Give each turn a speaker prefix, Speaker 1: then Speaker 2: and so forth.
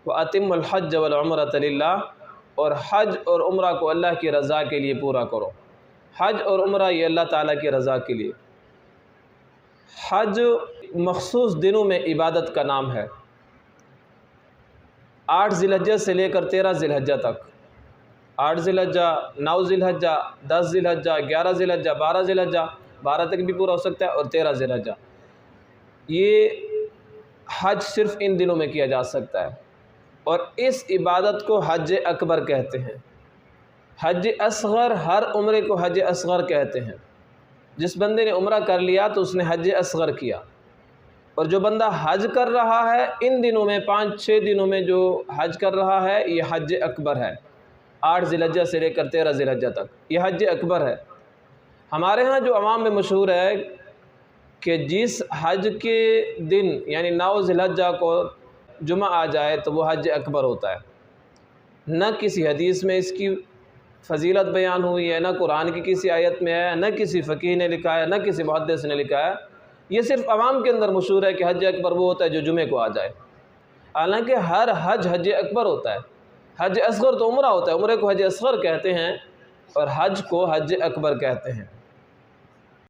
Speaker 1: وَأَتِمُّ الْحَجَّ وَالْعُمْرَةَ لِلَّهِ، اور حج اور عمرہ کو اللہ کی رضا کے لیے پورا کرو۔ حج اور عمرہ یہ اللہ تعالیٰ کی رضا کے لیے۔ حج مخصوص دنوں میں عبادت کا نام ہے، 8 ذی الحجہ سے لے کر 13 ذی الحجہ تک، 8 ذی الحجہ، 9 ذی الحجہ، 10 ذی الحجہ، 11 ذی الحجہ، 12 ذی الحجہ، 12 تک بھی پورا ہو سکتا ہے، اور 13 ذی الحجہ۔ یہ حج صرف ان دنوں میں کیا جا سکتا ہے، اور اس عبادت کو حج اکبر کہتے ہیں۔ حج اصغر، ہر عمرے کو حج اصغر کہتے ہیں۔ جس بندے نے عمرہ کر لیا تو اس نے حج اصغر کیا، اور جو بندہ حج کر رہا ہے ان دنوں میں، 5-6 دنوں میں جو حج کر رہا ہے، یہ حج اکبر ہے۔ 8 ذی الحجہ سے لے کر 13 ذی الحجہ تک یہ حج اکبر ہے۔ ہمارے ہاں جو عوام میں مشہور ہے کہ جس حج کے دن یعنی 9 ذی الحجہ کو جمعہ آ جائے تو وہ حج اکبر ہوتا ہے۔ نہ کسی حدیث میں اس کی فضیلت بیان ہوئی ہے، نہ قرآن کی کسی آیت میں ہے، نہ کسی فقیہ نے لکھا ہے، نہ کسی محدث نے لکھا ہے۔ یہ صرف عوام کے اندر مشہور ہے کہ حج اکبر وہ ہوتا ہے جو جمعے کو آ جائے، حالانکہ ہر حج حج اکبر ہوتا ہے۔ حج اصغر تو عمرہ ہوتا ہے، عمرے کو حج اصغر کہتے ہیں اور حج کو حج اکبر کہتے ہیں۔